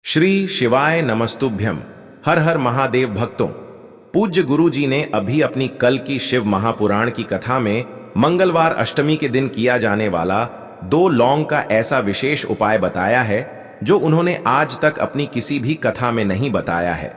श्री शिवाय नमस्तुभ्यम। हर हर महादेव भक्तों, पूज्य गुरु जी ने अभी अपनी कल की शिव महापुराण की कथा में मंगलवार अष्टमी के दिन किया जाने वाला 2 लौंग का ऐसा विशेष उपाय बताया है जो उन्होंने आज तक अपनी किसी भी कथा में नहीं बताया है।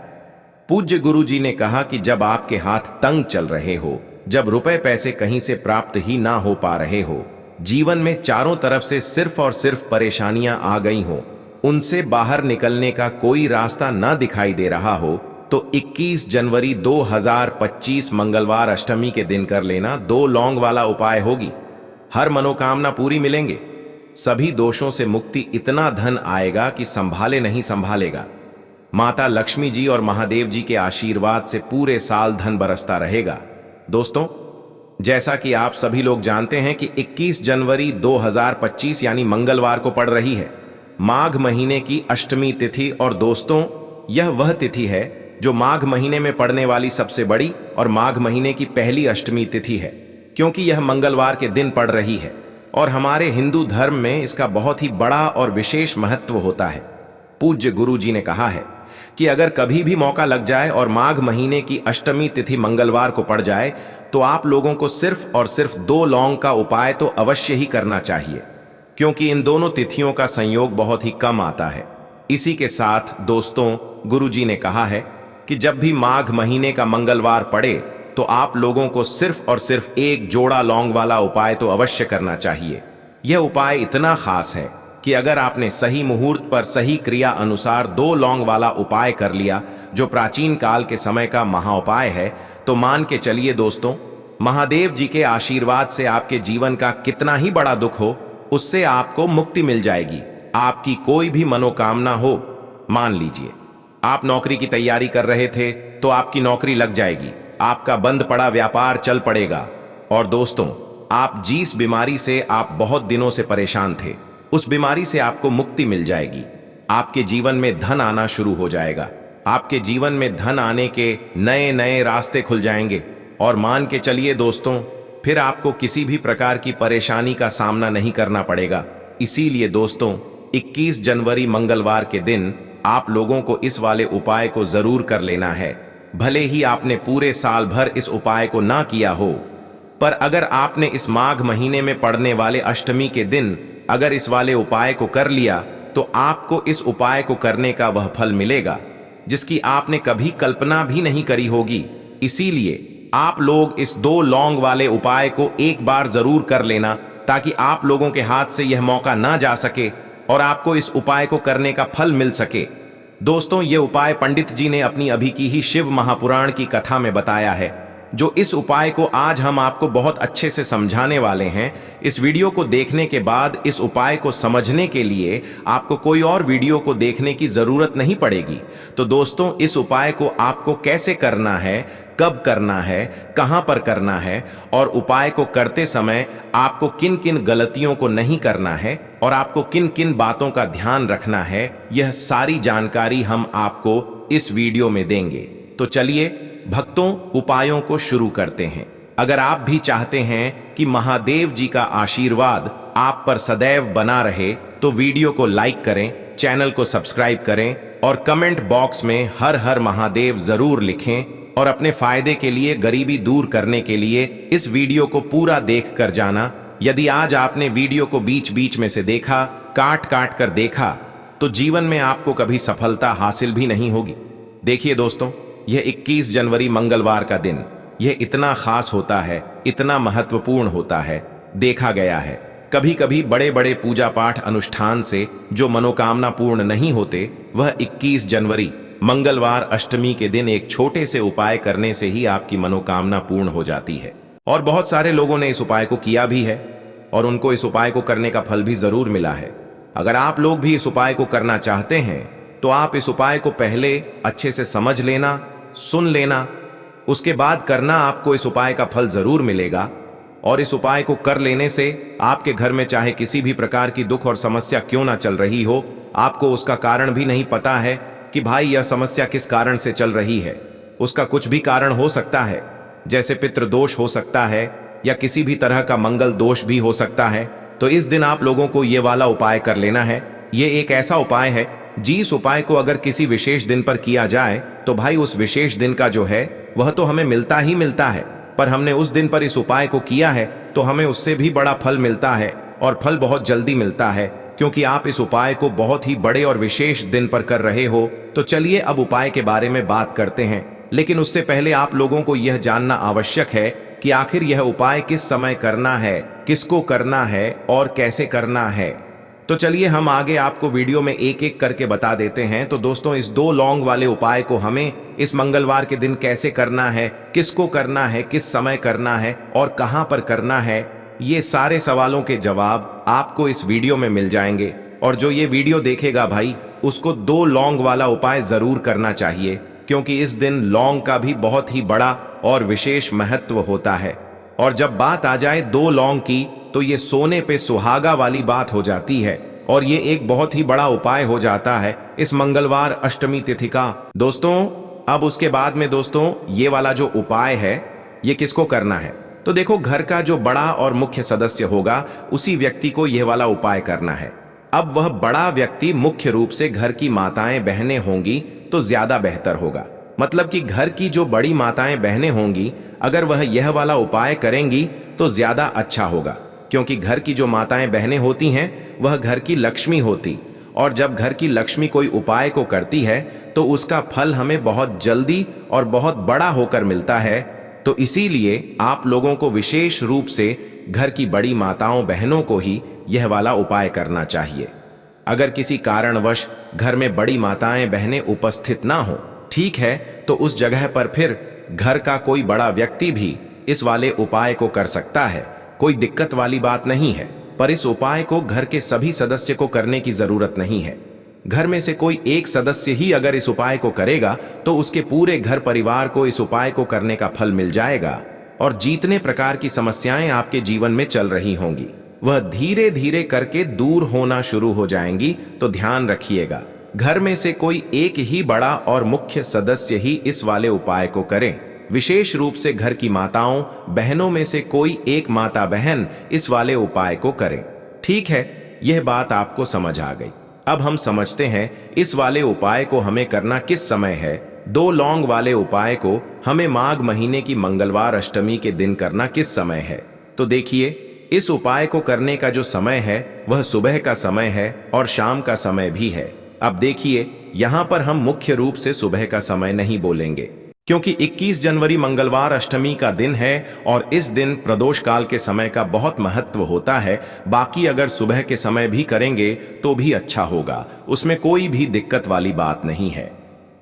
पूज्य गुरु जी ने कहा कि जब आपके हाथ तंग चल रहे हो, जब रुपए पैसे कहीं से प्राप्त ही ना हो पा रहे हो, जीवन में चारों तरफ से सिर्फ और सिर्फ परेशानियां आ गई हो, उनसे बाहर निकलने का कोई रास्ता ना दिखाई दे रहा हो, तो 21 जनवरी 2025 मंगलवार अष्टमी के दिन कर लेना 2 लौंग वाला उपाय होगी। हर मनोकामना पूरी मिलेंगे, सभी दोषों से मुक्ति, इतना धन आएगा कि संभाले नहीं संभालेगा। माता लक्ष्मी जी और महादेव जी के आशीर्वाद से पूरे साल धन बरसता रहेगा। दोस्तों, जैसा कि आप सभी लोग जानते हैं कि 21 जनवरी 2025 यानी मंगलवार को पड़ रही है माघ महीने की अष्टमी तिथि। और दोस्तों, यह वह तिथि है जो माघ महीने में पड़ने वाली सबसे बड़ी और माघ महीने की पहली अष्टमी तिथि है, क्योंकि यह मंगलवार के दिन पड़ रही है और हमारे हिंदू धर्म में इसका बहुत ही बड़ा और विशेष महत्व होता है। पूज्य गुरु जी ने कहा है कि अगर कभी भी मौका लग जाए और माघ महीने की अष्टमी तिथि मंगलवार को पड़ जाए तो आप लोगों को सिर्फ और सिर्फ 2 लौंग का उपाय तो अवश्य ही करना चाहिए, क्योंकि इन दोनों तिथियों का संयोग बहुत ही कम आता है। इसी के साथ दोस्तों, गुरुजी ने कहा है कि जब भी माघ महीने का मंगलवार पड़े तो आप लोगों को सिर्फ और सिर्फ 1 जोड़ा लौंग वाला उपाय तो अवश्य करना चाहिए। यह उपाय इतना खास है कि अगर आपने सही मुहूर्त पर सही क्रिया अनुसार 2 लौंग वाला उपाय कर लिया, जो प्राचीन काल के समय का महाउपाय है, तो मान के चलिए दोस्तों, महादेव जी के आशीर्वाद से आपके जीवन का कितना ही बड़ा दुख हो, उससे आपको मुक्ति मिल जाएगी। आपकी कोई भी मनोकामना हो, मान लीजिए आप नौकरी की तैयारी कर रहे थे तो आपकी नौकरी लग जाएगी, आपका बंद पड़ा व्यापार चल पड़ेगा। और दोस्तों, आप जिस बीमारी से आप बहुत दिनों से परेशान थे, उस बीमारी से आपको मुक्ति मिल जाएगी। आपके जीवन में धन आना शुरू हो जाएगा, आपके जीवन में धन आने के नए नए रास्ते खुल जाएंगे। और मान के चलिए दोस्तों, फिर आपको किसी भी प्रकार की परेशानी का सामना नहीं करना पड़ेगा। इसीलिए दोस्तों, 21 जनवरी मंगलवार के दिन आप लोगों को इस वाले उपाय को जरूर कर लेना है। भले ही आपने पूरे साल भर इस उपाय को ना किया हो, पर अगर आपने इस माघ महीने में पड़ने वाले अष्टमी के दिन अगर इस वाले उपाय को कर लिया, तो आपको इस उपाय को करने का वह फल मिलेगा जिसकी आपने कभी कल्पना भी नहीं करी होगी। इसीलिए आप लोग इस 2 लौंग वाले उपाय को एक बार जरूर कर लेना, ताकि आप लोगों के हाथ से यह मौका ना जा सके और आपको इस उपाय को करने का फल मिल सके। दोस्तों, ये उपाय पंडित जी ने अपनी अभी की ही शिव महापुराण की कथा में बताया है, जो इस उपाय को आज हम आपको बहुत अच्छे से समझाने वाले हैं। इस वीडियो को देखने के बाद इस उपाय को समझने के लिए आपको कोई और वीडियो को देखने की जरूरत नहीं पड़ेगी। तो दोस्तों, इस उपाय को आपको कैसे करना है, कब करना है, कहां पर करना है और उपाय को करते समय आपको किन किन गलतियों को नहीं करना है और आपको किन किन बातों का ध्यान रखना है, यह सारी जानकारी हम आपको इस वीडियो में देंगे। तो चलिए भक्तों, उपायों को शुरू करते हैं। अगर आप भी चाहते हैं कि महादेव जी का आशीर्वाद आप पर सदैव बना रहे, तो वीडियो को लाइक करें, चैनल को सब्सक्राइब करें और कमेंट बॉक्स में हर हर महादेव जरूर लिखें। और अपने फायदे के लिए, गरीबी दूर करने के लिए इस वीडियो को पूरा देख कर जाना। यदि आज आपने वीडियो को बीच बीच में से देखा, काट काट कर देखा, तो जीवन में आपको कभी सफलता हासिल भी नहीं होगी। देखिए दोस्तों, यह 21 जनवरी मंगलवार का दिन, यह इतना खास होता है, इतना महत्वपूर्ण होता है। देखा गया है कभी कभी बड़े बड़े पूजा पाठ अनुष्ठान से जो मनोकामना पूर्ण नहीं होते, वह 21 जनवरी मंगलवार अष्टमी के दिन एक छोटे से उपाय करने से ही आपकी मनोकामना पूर्ण हो जाती है। और बहुत सारे लोगों ने इस उपाय को किया भी है और उनको इस उपाय को करने का फल भी जरूर मिला है। अगर आप लोग भी इस उपाय को करना चाहते हैं, तो आप इस उपाय को पहले अच्छे से समझ लेना, सुन लेना, उसके बाद करना। आपको इस उपाय का फल जरूर मिलेगा। और इस उपाय को कर लेने से आपके घर में चाहे किसी भी प्रकार की दुख और समस्या क्यों ना चल रही हो, आपको उसका कारण भी नहीं पता है कि भाई यह समस्या किस कारण से चल रही है, उसका कुछ भी कारण हो सकता है, जैसे पितृदोष हो सकता है या किसी भी तरह का मंगल दोष भी हो सकता है। तो इस दिन आप लोगों को ये वाला उपाय कर लेना है। ये एक ऐसा उपाय है जी इस उपाय को अगर किसी विशेष दिन पर किया जाए तो भाई उस विशेष दिन का जो है वह तो हमें मिलता ही मिलता है, पर हमने उस दिन पर इस उपाय को किया है तो हमें उससे भी बड़ा फल मिलता है, और फल बहुत जल्दी मिलता है, क्योंकि आप इस उपाय को बहुत ही बड़े और विशेष दिन पर कर रहे हो। तो चलिए अब उपाय के बारे में बात करते हैं, लेकिन उससे पहले आप लोगों को यह जानना आवश्यक है कि आखिर यह उपाय किस समय करना है, किसको करना है और कैसे करना है। तो चलिए हम आगे आपको वीडियो में एक एक करके बता देते हैं। तो दोस्तों, इस 2 लौंग वाले उपाय को हमें इस मंगलवार के दिन कैसे करना है, किसको करना है, किस समय करना है और कहां पर करना है, ये सारे सवालों के जवाब आपको इस वीडियो में मिल जाएंगे। और जो ये वीडियो देखेगा भाई, उसको 2 लौंग वाला उपाय जरूर करना चाहिए, क्योंकि इस दिन लौंग का भी बहुत ही बड़ा और विशेष महत्व होता है। और जब बात आ जाए 2 लौंग की, तो ये सोने पे सुहागा वाली बात हो जाती है, और ये एक बहुत ही बड़ा उपाय हो जाता है इस मंगलवार अष्टमी तिथि का। दोस्तों, अब उसके बाद में दोस्तों ये वाला जो उपाय है ये किसको करना है, तो देखो घर का जो बड़ा और मुख्य सदस्य होगा उसी व्यक्ति को यह वाला उपाय करना है। अब वह बड़ा व्यक्ति मुख्य रूप से घर की माताएं बहनें होंगी तो ज्यादा बेहतर होगा। मतलब कि घर की जो बड़ी माताएं बहनें होंगी, अगर वह यह वाला उपाय करेंगी तो ज्यादा अच्छा होगा, क्योंकि घर की जो माताएं बहनें होती हैं वह घर की लक्ष्मी होती, और जब घर की लक्ष्मी कोई उपाय को करती है तो उसका फल हमें बहुत जल्दी और बहुत बड़ा होकर मिलता है। तो इसीलिए आप लोगों को विशेष रूप से घर की बड़ी माताओं बहनों को ही यह वाला उपाय करना चाहिए। अगर किसी कारणवश घर में बड़ी माताएं बहनें उपस्थित ना हो, ठीक है, तो उस जगह पर फिर घर का कोई बड़ा व्यक्ति भी इस वाले उपाय को कर सकता है, कोई दिक्कत वाली बात नहीं है। पर इस उपाय को घर के सभी सदस्य को करने की जरूरत नहीं है। घर में से कोई एक सदस्य ही अगर इस उपाय को करेगा तो उसके पूरे घर परिवार को इस उपाय को करने का फल मिल जाएगा, और जितने प्रकार की समस्याएं आपके जीवन में चल रही होंगी वह धीरे धीरे करके दूर होना शुरू हो जाएंगी। तो ध्यान रखिएगा, घर में से कोई एक ही बड़ा और मुख्य सदस्य ही इस वाले उपाय को करें। विशेष रूप से घर की माताओं बहनों में से कोई एक माता बहन इस वाले उपाय को करें। ठीक है, यह बात आपको समझ आ गई। अब हम समझते हैं इस वाले उपाय को हमें करना किस समय है। 2 लौंग वाले उपाय को हमें माघ महीने की मंगलवार अष्टमी के दिन करना किस समय है। तो देखिए, इस उपाय को करने का जो समय है वह सुबह का समय है और शाम का समय भी है। अब देखिए, यहां पर हम मुख्य रूप से सुबह का समय नहीं बोलेंगे, क्योंकि 21 जनवरी मंगलवार अष्टमी का दिन है और इस दिन प्रदोष काल के समय का बहुत महत्व होता है। बाकी अगर सुबह के समय भी करेंगे तो भी अच्छा होगा, उसमें कोई भी दिक्कत वाली बात नहीं है।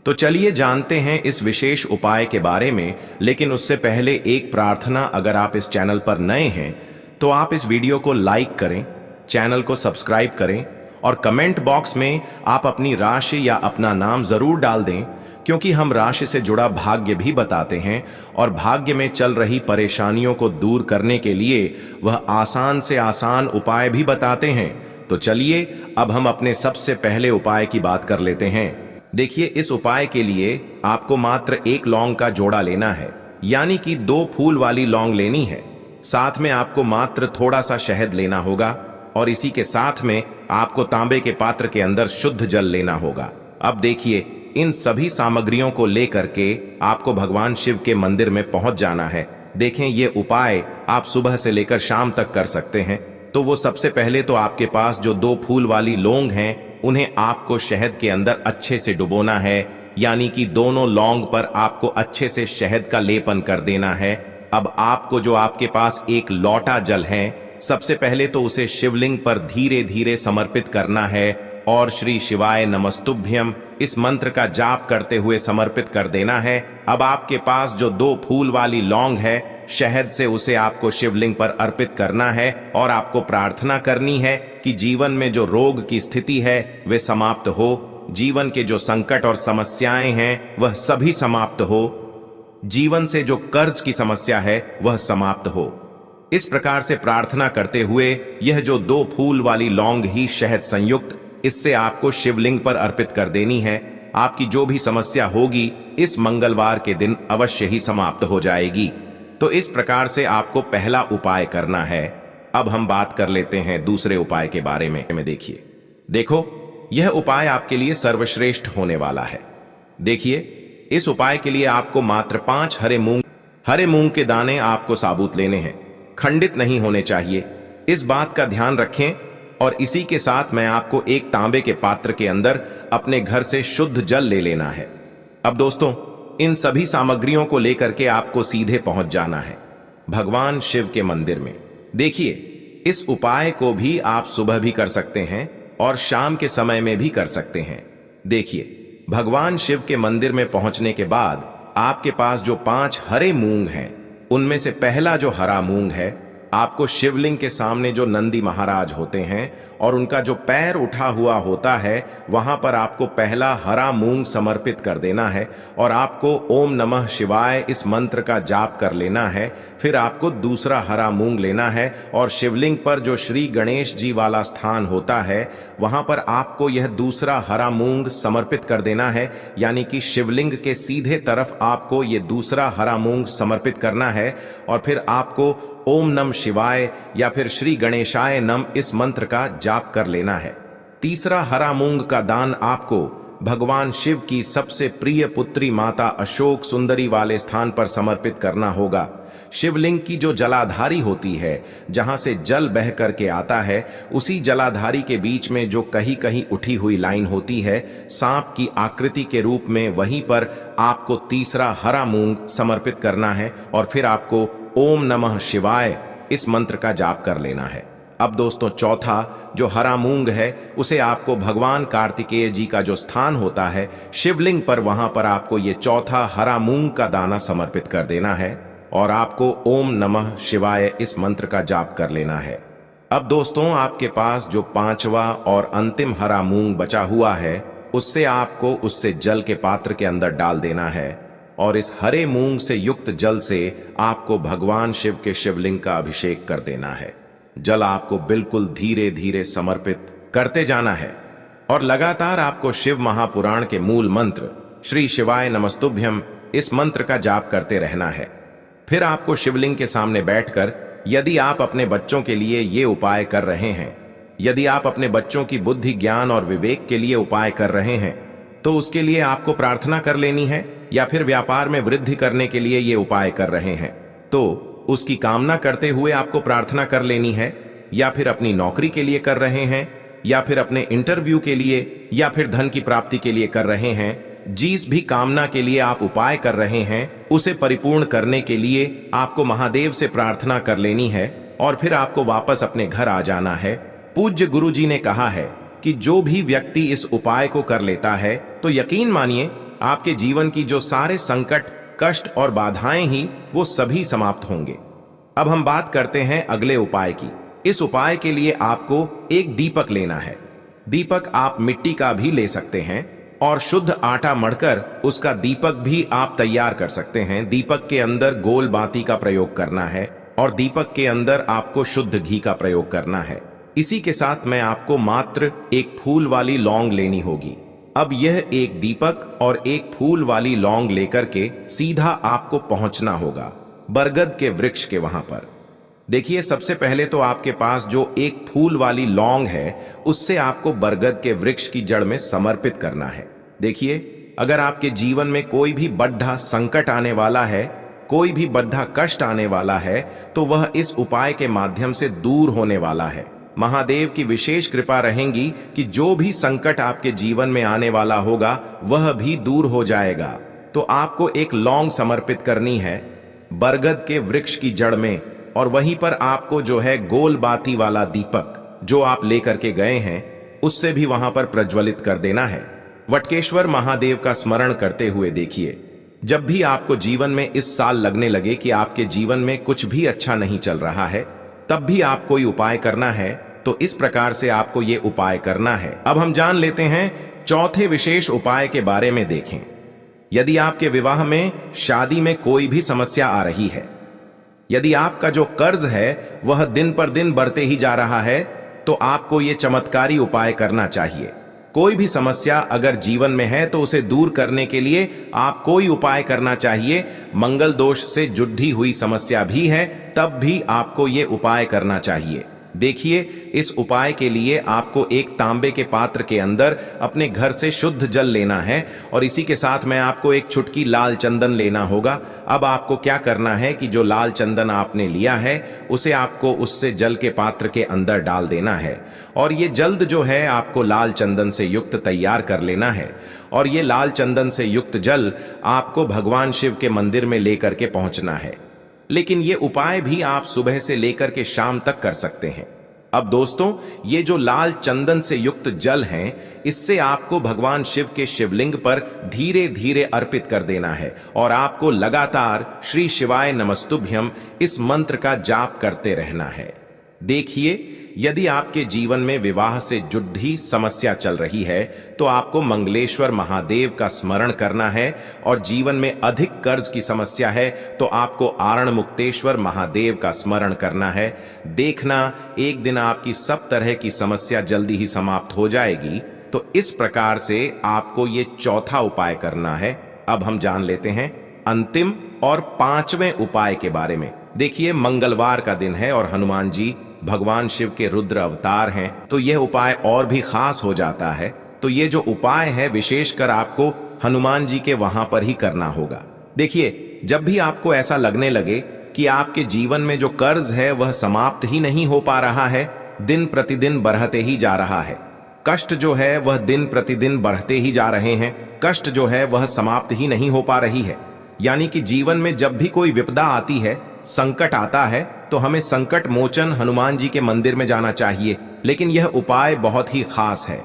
तो चलिए जानते हैं इस विशेष उपाय के बारे में, लेकिन उससे पहले एक प्रार्थना, अगर आप इस चैनल पर नए हैं तो आप इस वीडियो को लाइक करें, चैनल को सब्सक्राइब करें और कमेंट बॉक्स में आप अपनी राशि या अपना नाम जरूर डाल दें, क्योंकि हम राशि से जुड़ा भाग्य भी बताते हैं और भाग्य में चल रही परेशानियों को दूर करने के लिए वह आसान से आसान उपाय भी बताते हैं। तो चलिए अब हम अपने सबसे पहले उपाय की बात कर लेते हैं। देखिए, इस उपाय के लिए आपको मात्र 1 लौंग का जोड़ा लेना है, यानी कि 2 फूल वाली लौंग लेनी है। साथ में आपको मात्र थोड़ा सा शहद लेना होगा, और इसी के साथ में आपको तांबे के पात्र के अंदर शुद्ध जल लेना होगा। अब देखिए, इन सभी सामग्रियों को लेकर के आपको भगवान शिव के मंदिर में पहुंच जाना है। देखें, ये उपाय आप सुबह से लेकर शाम तक कर सकते हैं। तो वो सबसे पहले तो आपके पास जो 2 फूल वाली लौंग हैं उन्हें आपको शहद के अंदर अच्छे से डुबोना है, यानी कि दोनों लौंग पर आपको अच्छे से शहद का लेपन कर देना है। अब आपको जो आपके पास एक लौटा जल है, सबसे पहले तो उसे शिवलिंग पर धीरे धीरे समर्पित करना है और श्री शिवाय नमस्तुभ्यम इस मंत्र का जाप करते हुए समर्पित कर देना है। अब आपके पास जो 2 फूल वाली लौंग है, शहद से उसे आपको शिवलिंग पर अर्पित करना है और आपको प्रार्थना करनी है कि जीवन में जो रोग की स्थिति है वे समाप्त हो, जीवन के जो संकट और समस्याएं हैं वह सभी समाप्त हो, जीवन से जो कर्ज की समस्या है वह समाप्त हो। इस प्रकार से प्रार्थना करते हुए यह जो 2 फूल वाली लौंग ही शहद संयुक्त, इससे आपको शिवलिंग पर अर्पित कर देनी है। आपकी जो भी समस्या होगी इस मंगलवार के दिन अवश्य ही समाप्त हो जाएगी। तो इस प्रकार से आपको पहला उपाय करना है। अब हम बात कर लेते हैं दूसरे उपाय के बारे में। देखिए, देखो, यह उपाय आपके लिए सर्वश्रेष्ठ होने वाला है। देखिए, इस उपाय के लिए आपको मात्र 5 हरे मूंग के दाने आपको साबुत लेने हैं, खंडित नहीं होने चाहिए। इस बात का ध्यान रखें। और इसी के साथ मैं आपको एक तांबे के पात्र के अंदर अपने घर से शुद्ध जल ले लेना है। अब दोस्तों, इन सभी सामग्रियों को लेकर के आपको सीधे पहुंच जाना है भगवान शिव के मंदिर में। देखिए, इस उपाय को भी आप सुबह भी कर सकते हैं और शाम के समय में भी कर सकते हैं। देखिए, भगवान शिव के मंदिर में पहुंचने के बाद आपके पास जो 5 हरे मूंग हैं, उनमें से पहला जो हरा मूंग है, आपको शिवलिंग के सामने जो नंदी महाराज होते हैं और उनका जो पैर उठा हुआ होता है, वहां पर आपको पहला हरा मूंग समर्पित कर देना है और आपको ओम नमः शिवाय इस मंत्र का जाप कर लेना है। फिर आपको दूसरा हरा मूंग लेना है और शिवलिंग पर जो श्री गणेश जी वाला स्थान होता है, वहां पर आपको यह दूसरा हरा मूंग समर्पित कर देना है। यानी कि शिवलिंग के सीधे तरफ आपको ये दूसरा हरा मूंग समर्पित करना है और फिर आपको ओम नम शिवाय या फिर श्री गणेशाय नम इस मंत्र का जाप कर लेना है। तीसरा हरा मूंग का दान आपको भगवान शिव की सबसे प्रिय पुत्री माता अशोक सुंदरी वाले स्थान पर समर्पित करना होगा। शिवलिंग की जो जलाधारी होती है, जहां से जल बह करके आता है, उसी जलाधारी के बीच में जो कहीं कहीं उठी हुई लाइन होती है सांप की आकृति के रूप में, वहीं पर आपको तीसरा हरा मूंग समर्पित करना है और फिर आपको ओम नमः शिवाय इस मंत्र का जाप कर लेना है। अब दोस्तों, चौथा जो हरा मूंग है, उसे आपको भगवान कार्तिकेय जी का जो स्थान होता है शिवलिंग पर, वहां पर आपको ये चौथा हरा मूंग का दाना समर्पित कर देना है और आपको ओम नमः शिवाय इस मंत्र का जाप कर लेना है। अब दोस्तों, आपके पास जो 5वां और अंतिम हरा मूंग बचा हुआ है, उससे आपको उससे जल के पात्र के अंदर डाल देना है और इस हरे मूंग से युक्त जल से आपको भगवान शिव के शिवलिंग का अभिषेक कर देना है। जल आपको बिल्कुल धीरे धीरे समर्पित करते जाना है और लगातार आपको शिव महापुराण के मूल मंत्र श्री शिवाय नमस्तुभ्यम इस मंत्र का जाप करते रहना है। फिर आपको शिवलिंग के सामने बैठकर, यदि आप अपने बच्चों के लिए ये उपाय कर रहे हैं, यदि आप अपने बच्चों की बुद्धि ज्ञान और विवेक के लिए उपाय कर रहे हैं, तो उसके लिए आपको प्रार्थना कर लेनी है। या फिर व्यापार में वृद्धि करने के लिए ये उपाय कर रहे हैं, तो उसकी कामना करते हुए आपको प्रार्थना कर लेनी है। या फिर अपनी नौकरी के लिए कर रहे हैं, या फिर अपने इंटरव्यू के लिए, या फिर धन की प्राप्ति के लिए कर रहे हैं, जिस भी कामना के लिए आप उपाय कर रहे हैं, उसे परिपूर्ण करने के लिए आपको महादेव से प्रार्थना कर लेनी है और फिर आपको वापस अपने घर आ जाना है। पूज्य गुरु जी ने कहा है कि जो भी व्यक्ति इस उपाय को कर लेता है, तो यकीन मानिए आपके जीवन की जो सारे संकट, कष्ट और बाधाएं ही, वो सभी समाप्त होंगे। अब हम बात करते हैं अगले उपाय की। इस उपाय के लिए आपको एक दीपक लेना है। दीपक आप मिट्टी का भी ले सकते हैं और शुद्ध आटा मढ़कर उसका दीपक भी आप तैयार कर सकते हैं। दीपक के अंदर गोल बाती का प्रयोग करना है और दीपक के अंदर आपको शुद्ध घी का प्रयोग करना है। इसी के साथ में आपको मात्र एक फूल वाली लौंग लेनी होगी। अब यह एक दीपक और एक फूल वाली लौंग लेकर के सीधा आपको पहुंचना होगा बरगद के वृक्ष के वहां पर। देखिए, सबसे पहले तो आपके पास जो एक फूल वाली लौंग है, उससे आपको बरगद के वृक्ष की जड़ में समर्पित करना है। देखिए, अगर आपके जीवन में कोई भी बड़ा संकट आने वाला है, कोई भी बड़ा कष्ट आने वाला है, तो वह इस उपाय के माध्यम से दूर होने वाला है। महादेव की विशेष कृपा रहेगी कि जो भी संकट आपके जीवन में आने वाला होगा, वह भी दूर हो जाएगा। तो आपको एक लौंग समर्पित करनी है बरगद के वृक्ष की जड़ में और वहीं पर आपको जो है गोल बाती वाला दीपक जो आप लेकर के गए हैं, उससे भी वहां पर प्रज्वलित कर देना है। वटकेश्वर महादेव का स्मरण करते हुए देखिए, जब भी आपको जीवन में इस साल लगने लगे कि आपके जीवन में कुछ भी अच्छा नहीं चल रहा है, तब भी आप कोई उपाय करना है, तो इस प्रकार से आपको ये उपाय करना है। अब हम जान लेते हैं चौथे विशेष उपाय के बारे में। देखें, यदि आपके विवाह में, शादी में कोई भी समस्या आ रही है, यदि आपका जो कर्ज है वह दिन पर दिन बढ़ते ही जा रहा है, तो आपको ये चमत्कारी उपाय करना चाहिए। कोई भी समस्या अगर जीवन में है तो उसे दूर करने के लिए आप कोई उपाय करना चाहिए। मंगल दोष से जुड़ी हुई समस्या भी है, तब भी आपको ये उपाय करना चाहिए। देखिए, इस उपाय के लिए आपको एक तांबे के पात्र के अंदर अपने घर से शुद्ध जल लेना है और इसी के साथ में आपको एक चुटकी लाल चंदन लेना होगा। अब आपको क्या करना है कि जो लाल चंदन आपने लिया है उसे आपको उससे जल के पात्र के अंदर डाल देना है और ये जल्द जो है आपको लाल चंदन से युक्त तैयार कर लेना है। और ये लाल चंदन से युक्त जल आपको भगवान शिव के मंदिर में लेकर के पहुंचना है। लेकिन ये उपाय भी आप सुबह से लेकर के शाम तक कर सकते हैं। अब दोस्तों, ये जो लाल चंदन से युक्त जल हैं, इससे आपको भगवान शिव के शिवलिंग पर धीरे धीरे अर्पित कर देना है और आपको लगातार श्री शिवाय नमस्तुभ्यम इस मंत्र का जाप करते रहना है। देखिए, यदि आपके जीवन में विवाह से जुड़ी समस्या चल रही है तो आपको मंगलेश्वर महादेव का स्मरण करना है और जीवन में अधिक कर्ज की समस्या है तो आपको आरण मुक्तेश्वर महादेव का स्मरण करना है। देखना, एक दिन आपकी सब तरह की समस्या जल्दी ही समाप्त हो जाएगी। तो इस प्रकार से आपको ये चौथा उपाय करना है। अब हम जान लेते हैं अंतिम और पांचवें उपाय के बारे में। देखिए, मंगलवार का दिन है और हनुमान जी भगवान शिव के रुद्र अवतार हैं, तो यह उपाय और भी खास हो जाता है। तो ये जो उपाय है विशेषकर आपको हनुमान जी के वहां पर ही करना होगा। देखिए, जब भी आपको ऐसा लगने लगे कि आपके जीवन में जो कर्ज है वह समाप्त ही नहीं हो पा रहा है, दिन प्रतिदिन बढ़ते ही जा रहा है, कष्ट जो है वह दिन प्रतिदिन बढ़ते ही जा रहे हैं, कष्ट जो है वह समाप्त ही नहीं हो पा रही है, यानी कि जीवन में जब भी कोई विपदा आती है, संकट आता है, तो हमें संकट मोचन हनुमान जी के मंदिर में जाना चाहिए। लेकिन यह उपाय बहुत ही खास है।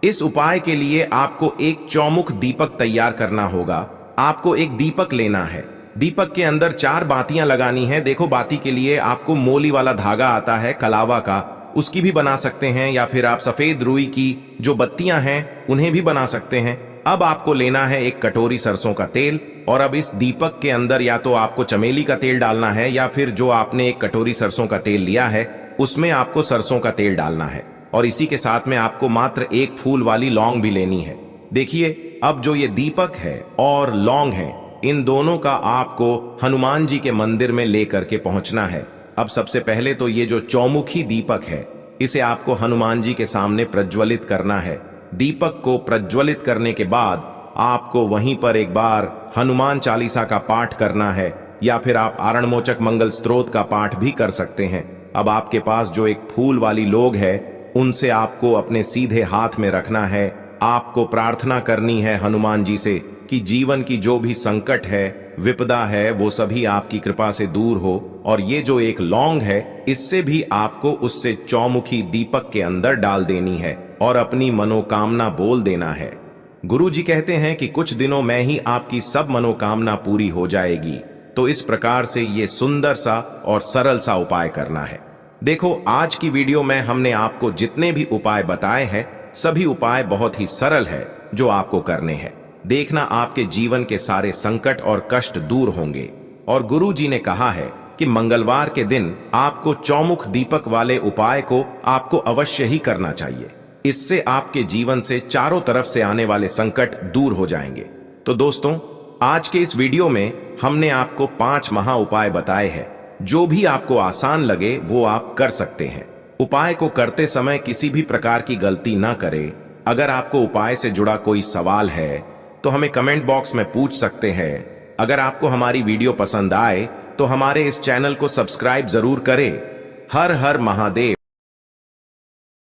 इस उपाय के लिए आपको एक चौमुख दीपक तैयार करना होगा। आपको एक दीपक लेना है, दीपक के अंदर 4 बातियां लगानी है। देखो, बाती के लिए आपको मोली वाला धागा आता है कलावा का, उसकी भी बना सकते हैं, या फिर आप सफेद रुई की जो बत्तियां हैं उन्हें भी बना सकते हैं। अब आपको लेना है एक कटोरी सरसों का तेल और अब इस दीपक के अंदर या तो आपको चमेली का तेल डालना है या फिर जो आपने एक कटोरी सरसों का तेल लिया है उसमें आपको सरसों का तेल डालना है और इसी के साथ में आपको मात्र एक फूल वाली लौंग भी लेनी है। देखिए, अब जो ये दीपक है और लौंग है, इन दोनों का आपको हनुमान जी के मंदिर में लेकर के पहुंचना है। अब सबसे पहले तो ये जो चौमुखी दीपक है इसे आपको हनुमान जी के सामने प्रज्वलित करना है। दीपक को प्रज्वलित करने के बाद आपको वहीं पर एक बार हनुमान चालीसा का पाठ करना है या फिर आप आरणमोचक मंगल स्तोत्र का पाठ भी कर सकते हैं। अब आपके पास जो एक फूल वाली लोग है उनसे आपको अपने सीधे हाथ में रखना है। आपको प्रार्थना करनी है हनुमान जी से कि जीवन की जो भी संकट है, विपदा है, वो सभी आपकी कृपा से दूर हो। और ये जो एक लौंग है इससे भी आपको उससे चौमुखी दीपक के अंदर डाल देनी है और अपनी मनोकामना बोल देना है। गुरु जी कहते हैं कि कुछ दिनों में ही आपकी सब मनोकामना पूरी हो जाएगी। तो इस प्रकार से ये सुंदर सा और सरल सा उपाय करना है। देखो, आज की वीडियो में हमने आपको जितने भी उपाय बताए हैं सभी उपाय बहुत ही सरल है जो आपको करने हैं। देखना, आपके जीवन के सारे संकट और कष्ट दूर होंगे। और गुरु जी ने कहा है कि मंगलवार के दिन आपको चौमुख दीपक वाले उपाय को आपको अवश्य ही करना चाहिए। इससे आपके जीवन से चारों तरफ से आने वाले संकट दूर हो जाएंगे। तो दोस्तों, आज के इस वीडियो में हमने आपको 5 महा उपाय बताए हैं। जो भी आपको आसान लगे वो आप कर सकते हैं। उपाय को करते समय किसी भी प्रकार की गलती ना करें। अगर आपको उपाय से जुड़ा कोई सवाल है तो हमें कमेंट बॉक्स में पूछ सकते हैं। अगर आपको हमारी वीडियो पसंद आए तो हमारे इस चैनल को सब्सक्राइब जरूर करें। हर हर महादेव।